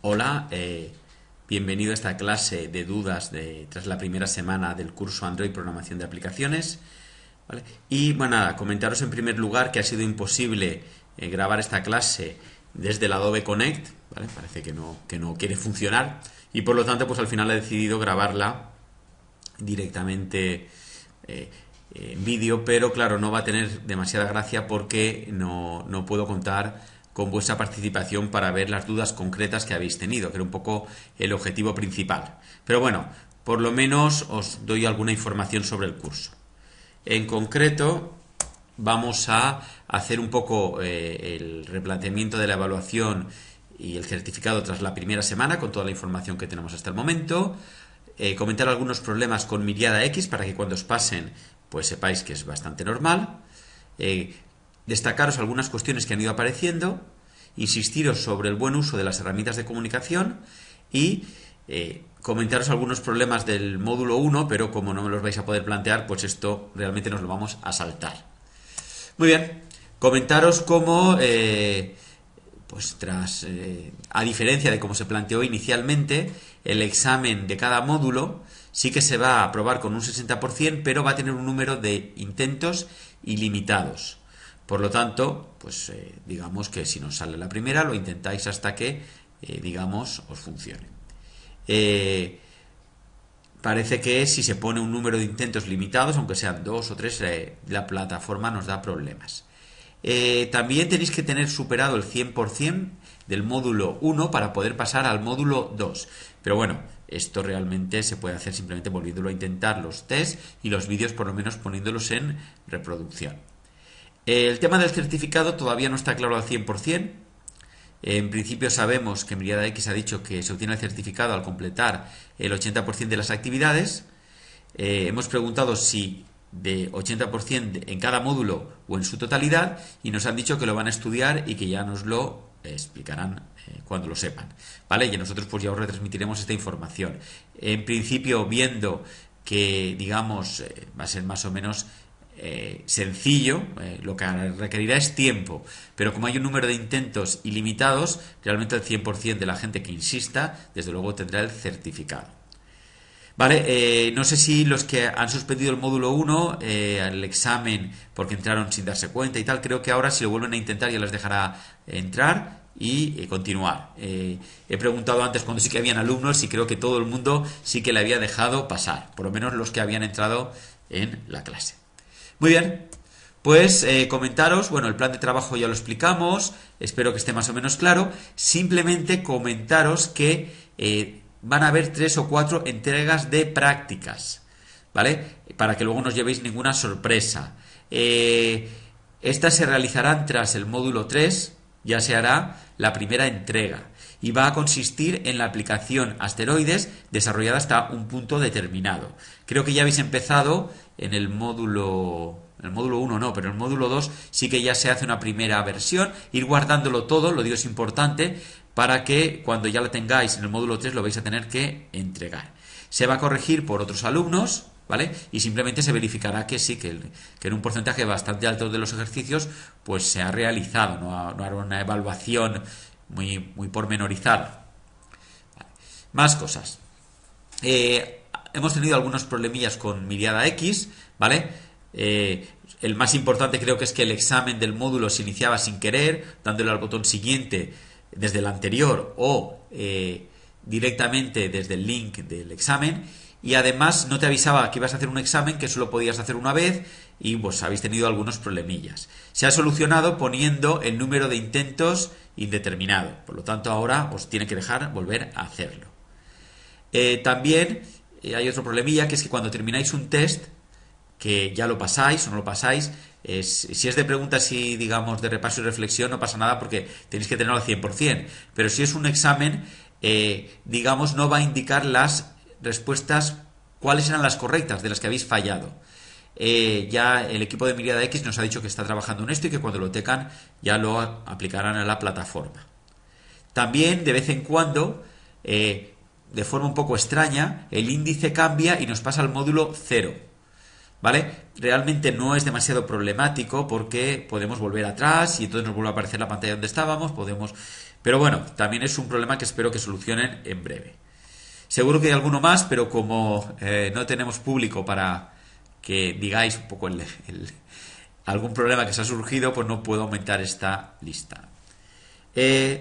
Hola, bienvenido a esta clase de dudas tras la primera semana del curso Android Programación de Aplicaciones. ¿Vale? Y bueno, nada, comentaros en primer lugar que ha sido imposible grabar esta clase desde el Adobe Connect, ¿vale? Parece que no quiere funcionar y por lo tanto pues al final he decidido grabarla directamente en vídeo, pero claro, no va a tener demasiada gracia porque no puedo contar con vuestra participación para ver las dudas concretas que habéis tenido, que era un poco el objetivo principal. Pero bueno, por lo menos os doy alguna información sobre el curso. En concreto, vamos a hacer un poco el replanteamiento de la evaluación y el certificado tras la primera semana, con toda la información que tenemos hasta el momento. Comentar algunos problemas con Miriada X para que cuando os pasen, pues sepáis que es bastante normal. Destacaros algunas cuestiones que han ido apareciendo, insistiros sobre el buen uso de las herramientas de comunicación y comentaros algunos problemas del módulo 1, pero como no me los vais a poder plantear, pues esto realmente nos lo vamos a saltar. Muy bien, comentaros cómo, a diferencia de cómo se planteó inicialmente, el examen de cada módulo sí que se va a aprobar con un 60%, pero va a tener un número de intentos ilimitados. Por lo tanto, pues digamos que si nos sale la primera, lo intentáis hasta que, digamos, os funcione. Parece que si se pone un número de intentos limitados, aunque sean 2 o 3, la plataforma nos da problemas. También tenéis que tener superado el 100% del módulo 1 para poder pasar al módulo 2. Pero bueno, esto realmente se puede hacer simplemente volviéndolo a intentar los tests y los vídeos por lo menos poniéndolos en reproducción. El tema del certificado todavía no está claro al 100%. En principio sabemos que Miriada X ha dicho que se obtiene el certificado al completar el 80% de las actividades. Hemos preguntado si de 80% en cada módulo o en su totalidad y nos han dicho que lo van a estudiar y que ya nos lo explicarán cuando lo sepan, ¿vale? Y nosotros pues ya os retransmitiremos esta información. En principio, viendo que digamos va a ser más o menos sencillo, lo que requerirá es tiempo, pero como hay un número de intentos ilimitados, realmente el 100% de la gente que insista, desde luego tendrá el certificado. Vale, no sé si los que han suspendido el módulo 1, el examen porque entraron sin darse cuenta y tal, creo que ahora si lo vuelven a intentar ya les dejará entrar y continuar. He preguntado antes cuando sí que habían alumnos y creo que todo el mundo sí que le había dejado pasar, por lo menos los que habían entrado en la clase. Muy bien, pues comentaros, bueno, el plan de trabajo ya lo explicamos, espero que esté más o menos claro. Simplemente comentaros que van a haber 3 o 4 entregas de prácticas, ¿vale? Para que luego no os llevéis ninguna sorpresa. Estas se realizarán tras el módulo 3, ya se hará la primera entrega y va a consistir en la aplicación Asteroides desarrollada hasta un punto determinado. Creo que ya habéis empezado en el módulo 1 no, pero en el módulo 2 sí que ya se hace una primera versión, ir guardándolo todo, lo digo es importante, para que cuando ya lo tengáis en el módulo 3 lo vais a tener que entregar. Se va a corregir por otros alumnos, ¿vale? Y simplemente se verificará que sí, que en un porcentaje bastante alto de los ejercicios pues se ha realizado, no hará una evaluación muy pormenorizada. Vale. Más cosas. Hemos tenido algunos problemillas con Miriada X, ¿vale? El más importante creo que es que el examen del módulo se iniciaba sin querer, dándole al botón siguiente desde el anterior o directamente desde el link del examen, y además no te avisaba que ibas a hacer un examen que solo podías hacer una vez y pues habéis tenido algunos problemillas. Se ha solucionado poniendo el número de intentos indeterminado, por lo tanto ahora os tiene que dejar volver a hacerlo. También hay otro problemilla, que es que cuando termináis un test, que ya lo pasáis o no lo pasáis, si es de preguntas y digamos de repaso y reflexión no pasa nada porque tenéis que tenerlo al 100%, pero si es un examen, digamos no va a indicar las respuestas, cuáles eran las correctas de las que habéis fallado. Ya el equipo de Miriada X nos ha dicho que está trabajando en esto y que cuando lo tengan ya lo aplicarán a la plataforma. También de vez en cuando, de forma un poco extraña, el índice cambia y nos pasa al módulo 0, ¿vale? Realmente no es demasiado problemático porque podemos volver atrás y entonces nos vuelve a aparecer la pantalla donde estábamos, podemos Pero bueno, también es un problema que espero que solucionen en breve. Seguro que hay alguno más, pero como no tenemos público para que digáis un poco algún problema que se ha surgido, pues no puedo aumentar esta lista.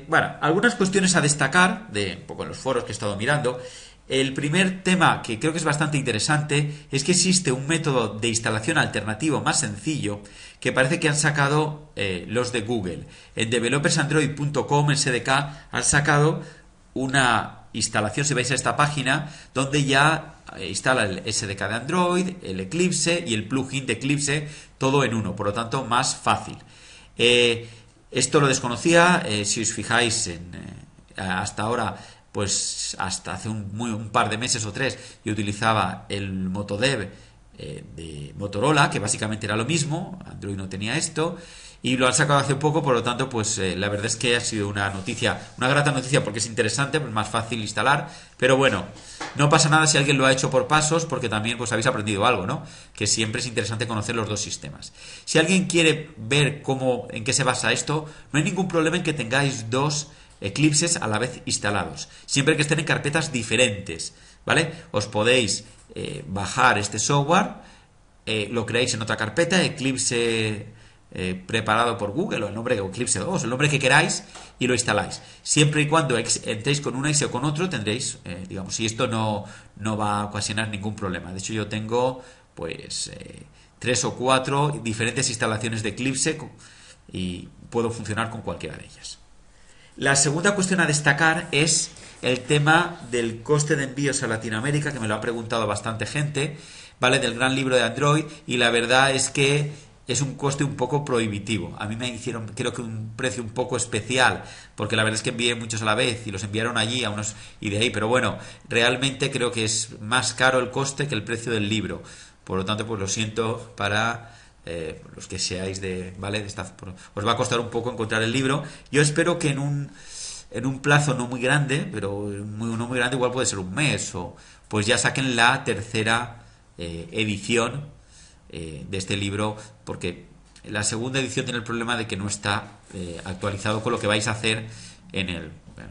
Bueno, algunas cuestiones a destacar de un poco en los foros que he estado mirando. El primer tema que creo que es bastante interesante es que existe un método de instalación alternativo más sencillo que parece que han sacado los de Google. En developersandroid.com, en SDK, han sacado una instalación, si vais a esta página, donde ya instala el SDK de Android, el Eclipse y el plugin de Eclipse, todo en uno, por lo tanto más fácil. Esto lo desconocía, si os fijáis hasta ahora, pues hasta hace un par de meses o tres yo utilizaba el Motodev de Motorola, que básicamente era lo mismo, Android no tenía esto, y lo han sacado hace poco, por lo tanto, pues la verdad es que ha sido una noticia, una grata noticia porque es interesante, pues más fácil instalar, pero bueno, no pasa nada si alguien lo ha hecho por pasos, porque también pues habéis aprendido algo, ¿no? Que siempre es interesante conocer los dos sistemas. Si alguien quiere ver en qué se basa esto, no hay ningún problema en que tengáis dos Eclipses a la vez instalados, siempre que estén en carpetas diferentes, ¿vale? Os podéis bajar este software, lo creáis en otra carpeta, Eclipse preparado por Google, o el nombre, o Eclipse 2, el nombre que queráis, y lo instaláis. Siempre y cuando entréis con una ISO o con otro, tendréis, digamos, y esto no va a ocasionar ningún problema. De hecho, yo tengo, pues, 3 o 4 diferentes instalaciones de Eclipse y puedo funcionar con cualquiera de ellas. La segunda cuestión a destacar es el tema del coste de envíos a Latinoamérica, que me lo ha preguntado bastante gente, ¿vale? Del gran libro de Android, y la verdad es que es un coste un poco prohibitivo. A mí me hicieron, creo que un precio un poco especial, porque la verdad es que envié muchos a la vez y los enviaron allí a unos y de ahí, pero bueno, realmente creo que es más caro el coste que el precio del libro. Por lo tanto, pues lo siento para los que seáis ¿vale? Os va a costar un poco encontrar el libro. Yo espero que en un plazo no muy grande, pero no muy grande, igual puede ser un mes, o pues ya saquen la tercera edición de este libro, porque la segunda edición tiene el problema de que no está actualizado con lo que vais a hacer en el... Bueno.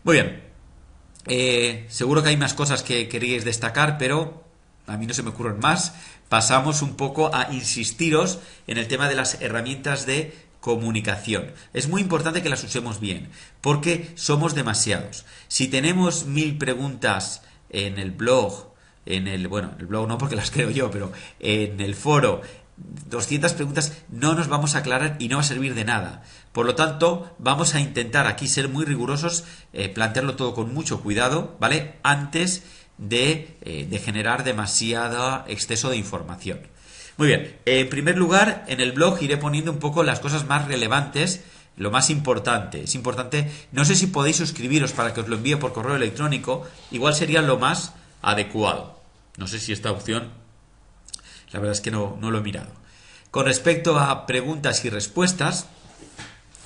Muy bien. Seguro que hay más cosas que queríais destacar, pero a mí no se me ocurren más. Pasamos un poco a insistiros en el tema de las herramientas de comunicación. Es muy importante que las usemos bien, porque somos demasiados. Si tenemos 1000 preguntas en el blog, el blog no porque las creo yo, pero en el foro, 200 preguntas, no nos vamos a aclarar y no va a servir de nada. Por lo tanto, vamos a intentar aquí ser muy rigurosos, plantearlo todo con mucho cuidado, ¿vale? Antes de generar demasiado exceso de información. Muy bien, en primer lugar, en el blog iré poniendo un poco las cosas más relevantes, lo más importante. Es importante, no sé si podéis suscribiros para que os lo envíe por correo electrónico, igual sería lo más adecuado. No sé si esta opción, la verdad es que no lo he mirado. Con respecto a preguntas y respuestas,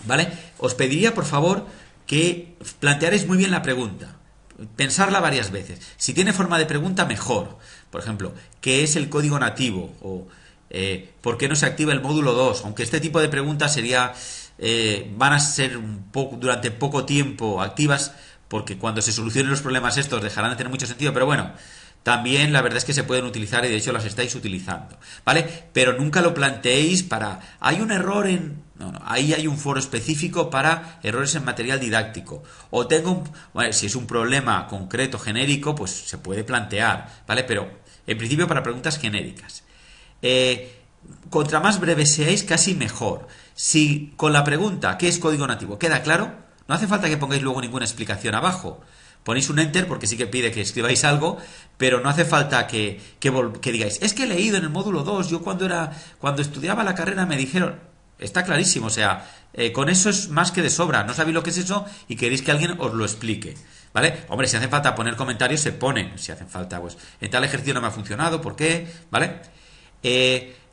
¿vale? Os pediría, por favor, que plantearéis muy bien la pregunta. Pensarla varias veces. Si tiene forma de pregunta, mejor. Por ejemplo, ¿qué es el código nativo? O ¿por qué no se activa el módulo 2? Aunque este tipo de preguntas van a ser durante poco tiempo activas, porque cuando se solucionen los problemas estos dejarán de tener mucho sentido, pero bueno, también la verdad es que se pueden utilizar y de hecho las estáis utilizando, ¿vale? Pero nunca lo planteéis hay un error en... No, ahí hay un foro específico para errores en material didáctico. O si es un problema concreto, genérico, pues se puede plantear, ¿vale? Pero en principio para preguntas genéricas. Contra más breve seáis, casi mejor. Si con la pregunta, ¿qué es código nativo?, queda claro, no hace falta que pongáis luego ninguna explicación abajo. Ponéis un enter porque sí que pide que escribáis algo, pero no hace falta que digáis, es que he leído en el módulo 2, yo cuando estudiaba la carrera me dijeron... Está clarísimo, o sea, con eso es más que de sobra. No sabéis lo que es eso y queréis que alguien os lo explique, ¿vale? Hombre, si hace falta poner comentarios, se ponen. Si hace falta, pues, en tal ejercicio no me ha funcionado, ¿por qué? ¿Vale?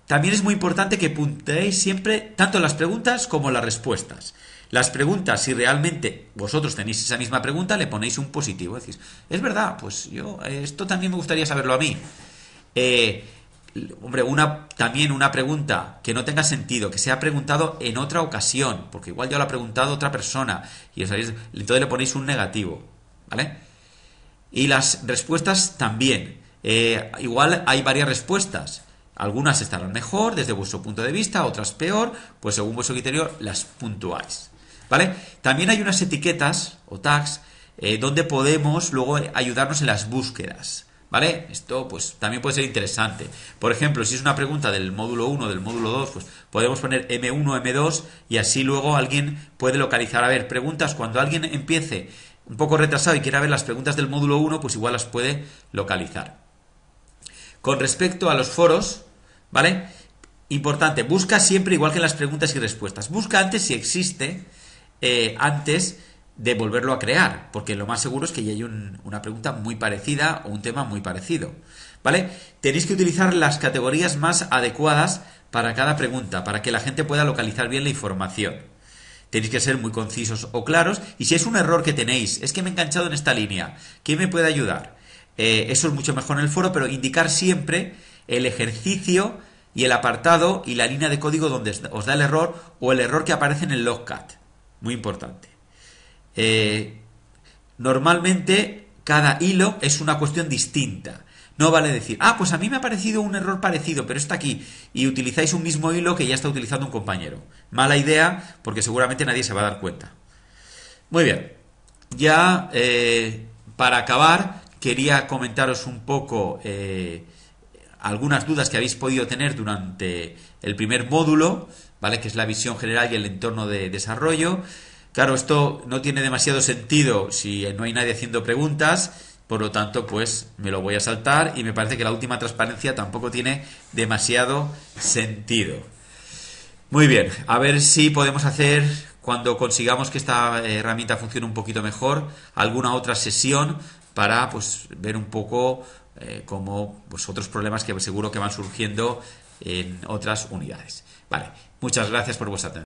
También es muy importante que punteéis siempre tanto las preguntas como las respuestas. Las preguntas, si realmente vosotros tenéis esa misma pregunta, le ponéis un positivo. Decís, es verdad, pues esto también me gustaría saberlo a mí. hombre, también una pregunta que no tenga sentido, que sea preguntado en otra ocasión, porque igual ya lo ha preguntado otra persona y entonces le ponéis un negativo, ¿vale? Y las respuestas también. Igual hay varias respuestas. Algunas estarán mejor desde vuestro punto de vista, otras peor, pues según vuestro criterio las puntuáis, ¿vale? También hay unas etiquetas o tags donde podemos luego ayudarnos en las búsquedas, ¿vale? Esto pues también puede ser interesante. Por ejemplo, si es una pregunta del módulo 1 o del módulo 2, pues podemos poner M1, M2 y así luego alguien puede localizar. A ver, preguntas, cuando alguien empiece un poco retrasado y quiera ver las preguntas del módulo 1, pues igual las puede localizar. Con respecto a los foros, ¿vale? Importante, busca siempre igual que en las preguntas y respuestas. Busca antes si existe, antes de volverlo a crear, porque lo más seguro es que ya hay una pregunta muy parecida o un tema muy parecido, ¿vale? Tenéis que utilizar las categorías más adecuadas para cada pregunta, para que la gente pueda localizar bien la información. Tenéis que ser muy concisos o claros, y si es un error que tenéis, es que me he enganchado en esta línea, ¿quién me puede ayudar? Eso es mucho mejor en el foro, pero indicar siempre el ejercicio y el apartado y la línea de código donde os da el error o el error que aparece en el logcat. Muy importante. Normalmente cada hilo es una cuestión distinta. No vale decir, pues a mí me ha parecido un error parecido, pero está aquí, y utilizáis un mismo hilo que ya está utilizando un compañero. Mala idea, porque seguramente nadie se va a dar cuenta. Muy bien. Ya para acabar, quería comentaros un poco algunas dudas que habéis podido tener durante el primer módulo, ¿vale? Que es la visión general y el entorno de desarrollo. Claro, esto no tiene demasiado sentido si no hay nadie haciendo preguntas, por lo tanto, pues me lo voy a saltar, y me parece que la última transparencia tampoco tiene demasiado sentido. Muy bien, a ver si podemos hacer, cuando consigamos que esta herramienta funcione un poquito mejor, alguna otra sesión para pues ver un poco cómo pues otros problemas que seguro que van surgiendo en otras unidades. Vale, muchas gracias por vuestra atención.